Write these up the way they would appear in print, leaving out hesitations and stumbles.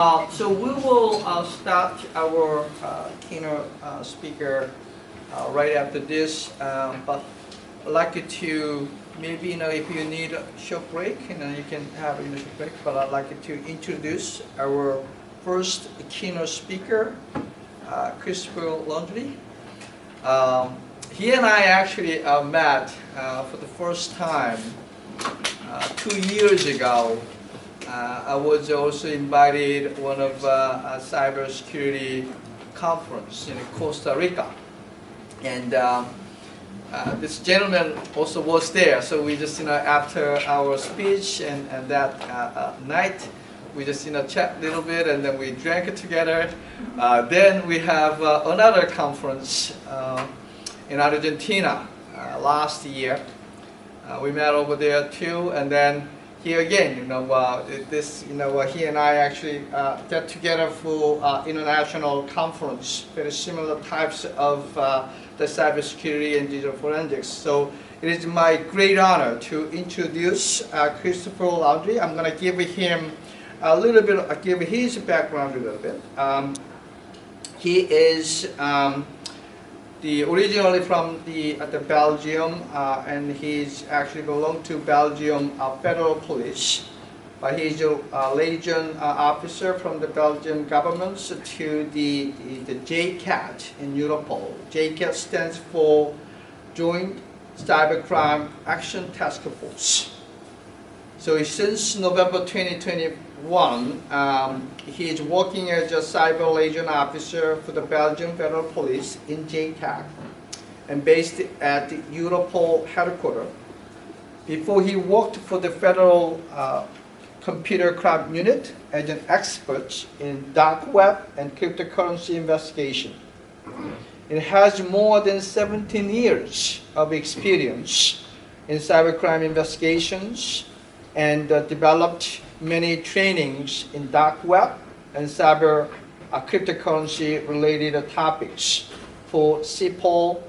So we will start our keynote speaker right after this, but I'd like you to maybe if you need a short break, you can have a short break. But I'd like you to introduce our first keynote speaker, Christophe Landries. He and I actually met for the first time 2 years ago. I was also invited to one of a cybersecurity conference in Costa Rica, and this gentleman also was there. So we just after our speech and that night, we just chat a little bit, and then we drank it together. Then we have another conference in Argentina last year. We met over there too, and then here again, he and I actually get together for international conference, very similar types of the cybersecurity and digital forensics. So it is my great honor to introduce Christophe Landries. I'm going to give him a little bit, give his background a little bit. He is originally from the Belgium, and he's actually belonged to Belgium Federal Police, but he's a liaison officer from the Belgian government to the JCAT in Europol. JCAT stands for Joint Cybercrime Action Task Force. So since November 2021, he is working as a cyber liaison officer for the Belgian Federal Police in JCAT and based at the Europol headquarters. Before he worked for the Federal Computer Crime Unit as an expert in dark web and cryptocurrency investigation. It has more than 17 years of experience in cybercrime investigations and developed many trainings in dark web and cyber cryptocurrency related topics for CIPOL,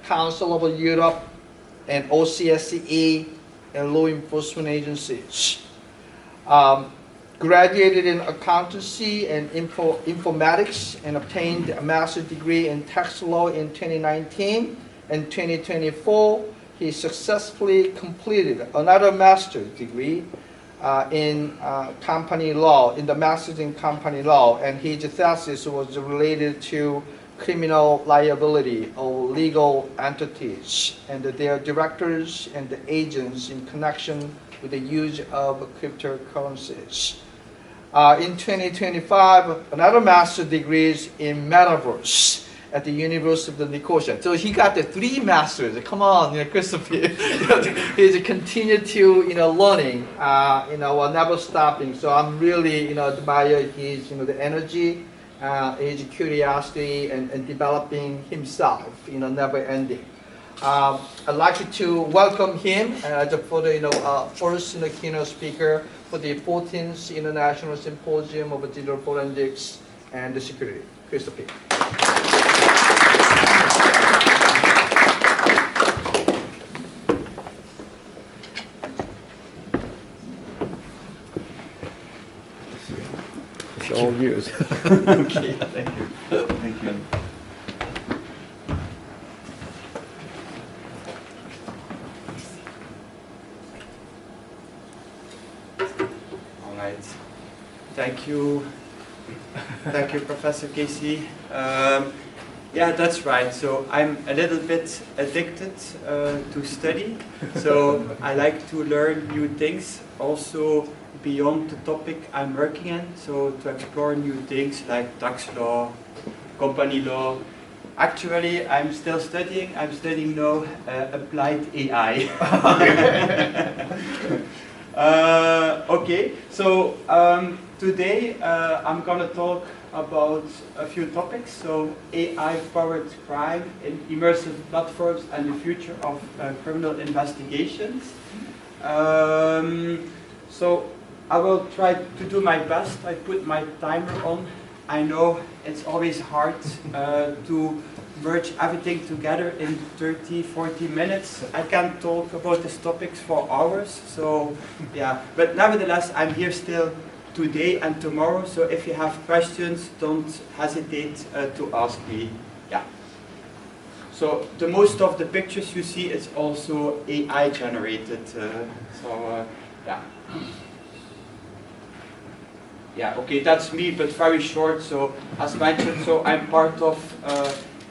Council of Europe, and OCSCE and law enforcement agencies. Graduated in accountancy and informatics and obtained a master's degree in tax law in 2019 and 2024. He successfully completed another master's degree in company law, in the master's in company law, and his thesis was related to criminal liability of legal entities and their directors and the agents in connection with the use of cryptocurrencies. In 2025, another master's degree in metaverse at the University of Nicosia. So he got the 3 masters. Come on, Christopher. He's continued to learning, never stopping. So I'm really admire his the energy, his curiosity, and developing himself, never ending. I'd like to welcome him for the first keynote speaker for the 14th International Symposium of Digital Forensics and Security. Christopher. All yours. Okay, thank you. Thank you. All right. Thank you. Thank you, Professor Casey. Yeah, that's right. So I'm a little bit addicted to study. So I like to learn new things, also beyond the topic I'm working in. So to explore new things like tax law, company law. Actually, I'm still studying. I'm studying now applied AI. Okay, so today I'm going to talk about a few topics. So AI-powered crime in immersive platforms and the future of criminal investigations. So I will try to do my best. I put my timer on. I know it's always hard to merge everything together in 30, 40 minutes. I can talk about these topics for hours. So yeah, but nevertheless, I'm here still today and tomorrow. So if you have questions, don't hesitate to ask me. Yeah. So the most of the pictures you see is also AI generated. Yeah. Yeah, okay, that's me, but very short. So as mentioned, so I'm part of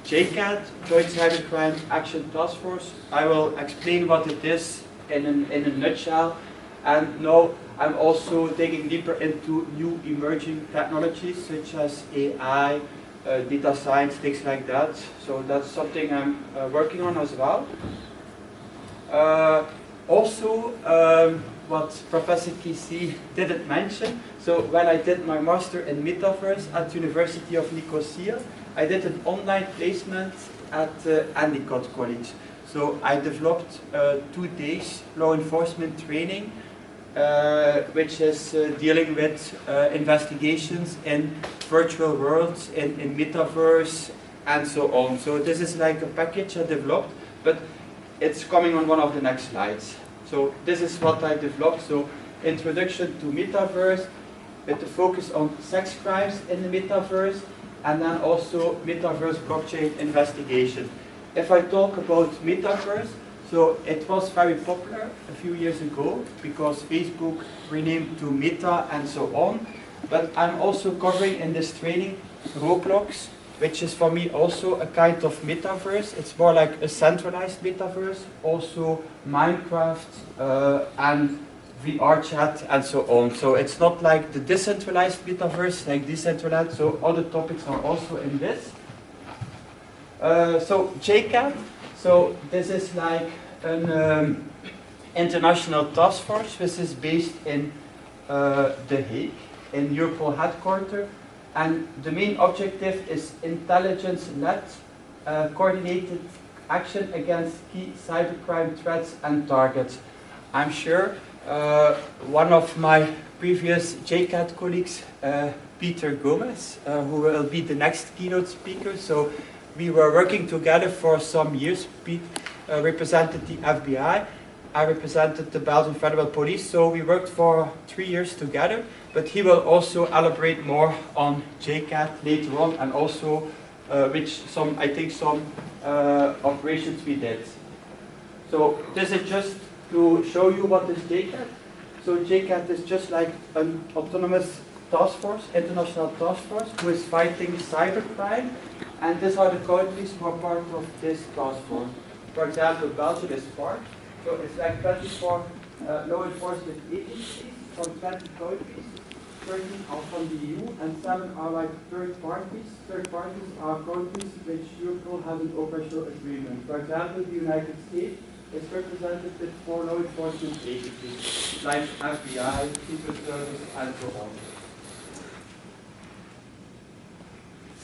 JCAT, Joint Cybercrime Action Task Force. I will explain what it is in a nutshell. And now I'm also digging deeper into new emerging technologies such as AI, data science, things like that. So that's something I'm working on as well. What Professor Kesey didn't mention, so when I did my master in metaverse at University of Nicosia, I did an online placement at Endicott College. So I developed 2 days law enforcement training, which is dealing with investigations in virtual worlds, in metaverse, and so on. So this is like a package I developed, but it's coming on one of the next slides. So this is what I developed. So introduction to metaverse, with the focus on sex crimes in the metaverse, and then also metaverse blockchain investigation. If I talk about metaverse, so it was very popular a few years ago because Facebook renamed to Meta and so on. But I'm also covering in this training Roblox, which is for me also a kind of metaverse. It's more like a centralized metaverse, also Minecraft and VR chat and so on. So it's not like the decentralized metaverse, like decentralized, so other topics are also in this. So JCAT, so this is like an international task force which is based in The Hague, in Europol headquarters. And the main objective is intelligence-led, coordinated action against key cybercrime threats and targets. I'm sure one of my previous JCAT colleagues, Peter Gomez, who will be the next keynote speaker. So we were working together for some years. Pete represented the FBI. I represented the Belgian Federal Police, so we worked for 3 years together, but he will also elaborate more on JCAT later on, and also I think some operations we did. So this is just to show you what is JCAT. So JCAT is just like an autonomous task force, international task force, who is fighting cybercrime, and these are the countries who are part of this task force. For example, Belgium is part. So it's like 24 law enforcement agencies from 20 countries. 13 are from the EU and 7 are like third parties. Third parties are countries which Europol has an operational agreement. For example, the United States is represented with 4 law enforcement agencies, like FBI, Secret Service, and so on.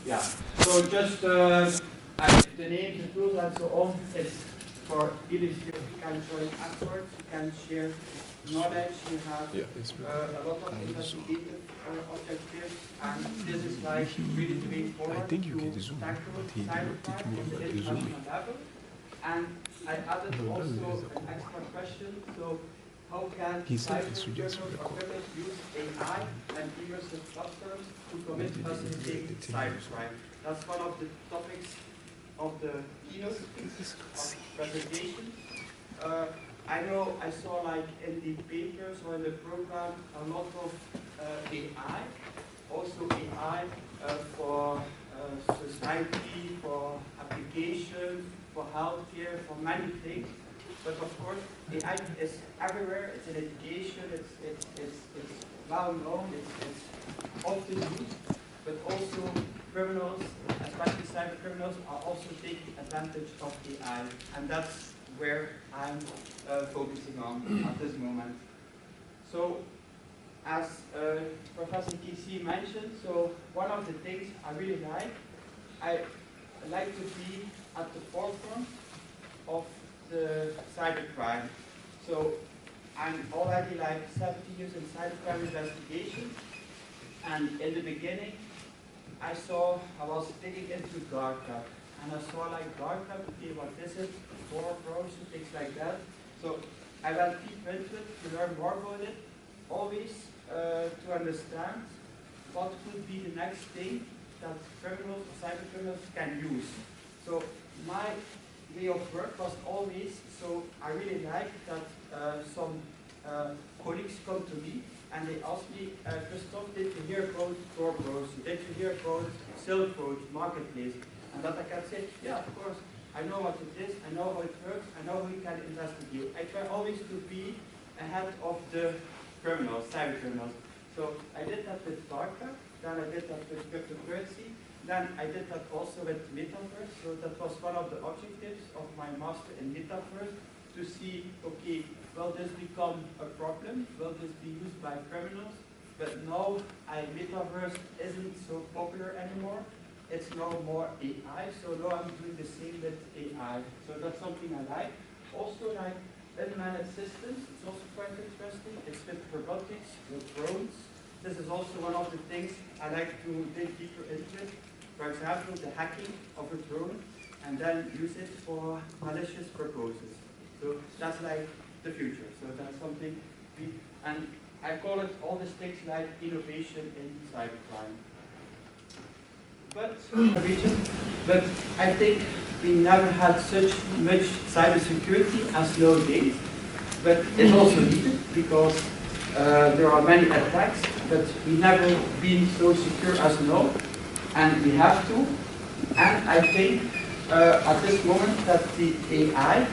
Yeah, so just the names, the tools, and so on is for either you can join efforts, you can share knowledge, you have a lot of investigative objectives, and this is like really the way forward to tackle cybercrime on the international level. And I added also an extra question, so how can cyber criminals use AI and immersive platforms to commit facilitated cybercrime? That's one of the topics of the keynote presentation. I know I saw like in the papers or in the program a lot of AI, also AI for society, for application, for healthcare, for many things. But of course, AI is everywhere. It's in education. It's well known. It's often used, but also criminals, especially cyber criminals, are also taking advantage of AI, and that's where I'm focusing on at this moment. So, as Professor Kesey mentioned, so one of the things I really like, I like to be at the forefront of the cybercrime. So I'm already like 70 years in cybercrime investigation, and in the beginning I was digging into dark web, and I saw like dark web, okay, what is it, Tor, browser, things like that. So I went deep into it to learn more about it, always to understand what could be the next thing that criminals or cyber criminals can use. So my way of work was always, so I really like that some colleagues come to me and they ask me, Christophe, did you hear about Tor browser? Did you hear about Silk Road Marketplace? And that I can say, yeah, of course, I know what it is, I know how it works, I know how you can investigate. I try always to be ahead of the criminals, cyber criminals. So I did that with dark web, then I did that with cryptocurrency, then I did that also with metaverse. So that was one of the objectives of my master in metaverse, to see, okay, will this become a problem? Will this be used by criminals? But now metaverse isn't so popular anymore. It's now more AI, so now I'm doing the same with AI. So that's something I like. Also like unmanned systems, it's also quite interesting. It's with robotics, with drones. This is also one of the things I like to dig deeper into it. For example, the hacking of a drone and then use it for malicious purposes. So that's like the future. So that's something and I call it all these things like innovation in cybercrime. But I think we never had such much cybersecurity as nowadays. But it's also needed because there are many attacks, but we never been so secure as now, and we have to. And I think at this moment that the AI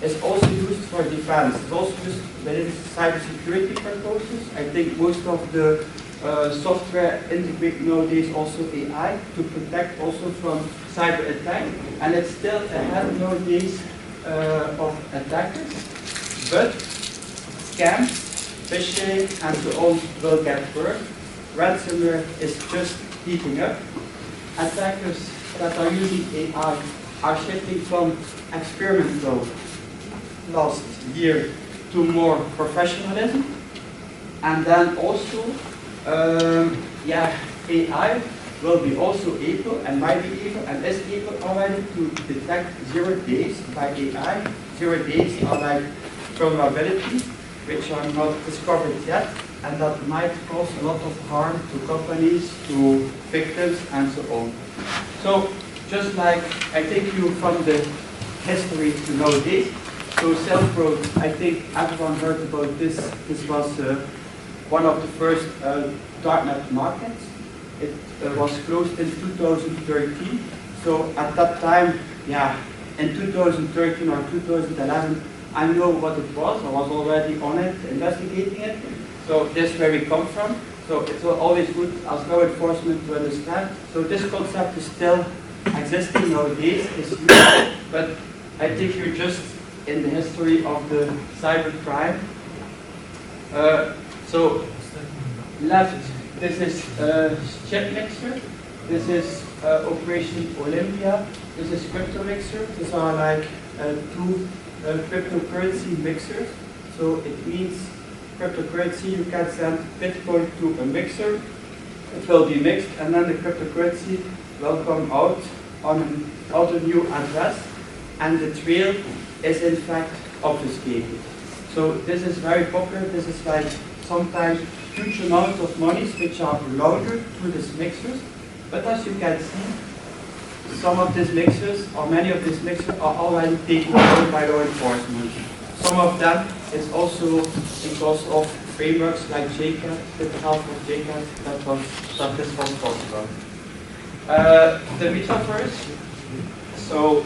is also used for defense. It's also used within cybersecurity purposes. I think most of the software integrate nowadays also AI to protect also from cyber attack, and it's still ahead nowadays of attackers. But scams, phishing, and so on will get worse. Ransomware is just heating up. Attackers that are using AI are shifting from experimental last year to more professionalism, and then also AI will be also able and might be able and is able already to detect 0 days by AI. 0 days are like vulnerabilities which are not discovered yet and that might cause a lot of harm to companies, to victims, and so on. So just like I take you from the history to nowadays. So Silk Road, I think everyone heard about this. This was one of the first darknet markets. It was closed in 2013. So at that time, in 2013 or 2011, I know what it was. I was already on it, investigating it. So this is where we come from. So it's always good as law enforcement to understand. So this concept is still existing nowadays. It's used, but I think you're just in the history of the cybercrime. So left, this is chip mixer. This is Operation Olympia. This is crypto mixer. These are like two cryptocurrency mixers. So it means cryptocurrency, you can send Bitcoin to a mixer. It will be mixed, and then the cryptocurrency will come out on a new address, and the trail is in fact obfuscated. So this is very popular. This is like sometimes huge amounts of monies which are loaded through these mixers. But as you can see, some of these mixers, or many of these mixers, are already taken over by law enforcement. Some of them is also because of frameworks like JCAT, with the help of JCAT, that this was possible. The metaverse. So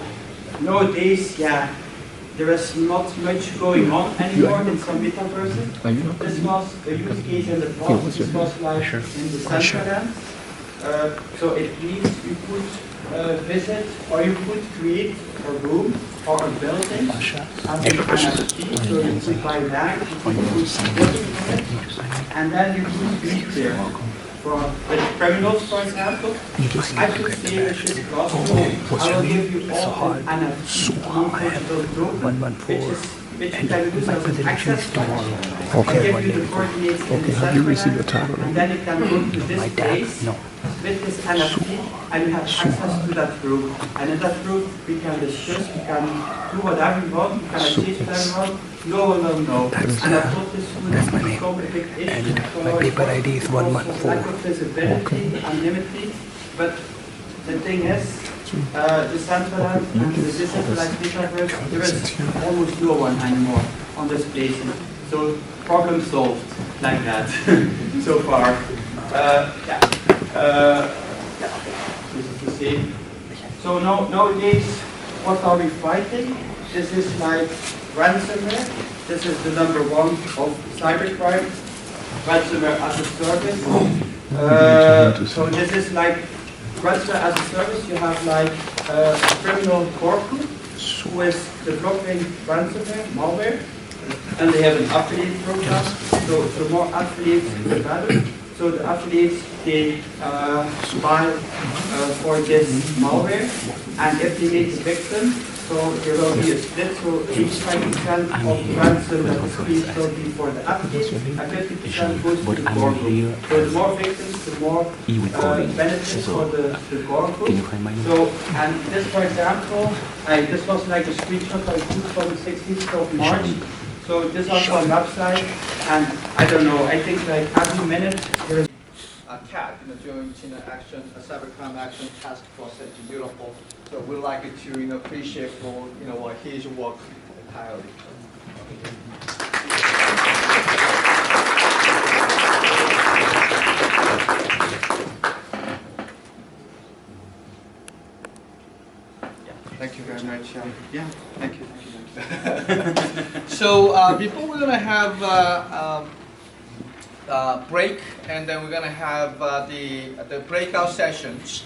nowadays, there is not much going on anymore in some metaverses. This was a use case in the past. This was like in the Centraland. So it means you could visit or you could create a room or a building as an NFT. So you could buy land, you could put and then you could be there. With criminals, for example, I could say with this gospel, I will give you all an NFT, which you can use as an access point. I give you the coordinates in the center, and then you can go to this place with this NFT, and we have access to that group. And in that group, we can discuss, we can do whatever we want, we can achieve whatever we want. No one will know. And I thought this would become a big issue. And my paper ID is 114. Lack of visibility, anonymity. But the thing is, decentralized and the decentralized metaverse, there is almost no one anymore on this place. So problem solved like that so far. Easy to see. So nowadays, what are we fighting? This is like ransomware. This is the number one of cybercrime. Ransomware as a service. So this is like ransomware as a service. You have like a criminal core group who is developing ransomware, malware, and they have an affiliate program. So the more affiliates, the better. So the affiliates, they buy for this malware, and if they make a victim, so there will be a split. So 85% of the ransom that is paid will be for the affiliate, and 50% goes to the core group. So the more victims, the more benefits for the core group. So, and this, for example, this was like a screenshot I took from the 16th of March. So this was on website, and I don't know, I think like every minute there is a CAT, Joint Action, a Cybercrime Action Task Force in Europol. So we'd like to appreciate for his work entirely. Thank you very much. Yeah, thank you. So before we're gonna have break, and then we're gonna have the breakout sessions.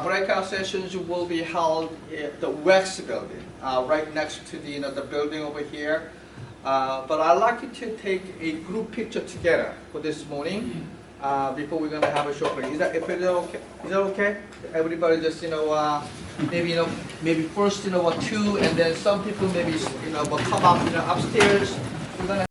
Breakout sessions will be held at the West building, right next to the building over here. But I'd like you to take a group picture together for this morning. Before we're gonna have a short break. Is that okay? Is that okay? Everybody just maybe first two, and then some people maybe will come up upstairs. We're gonna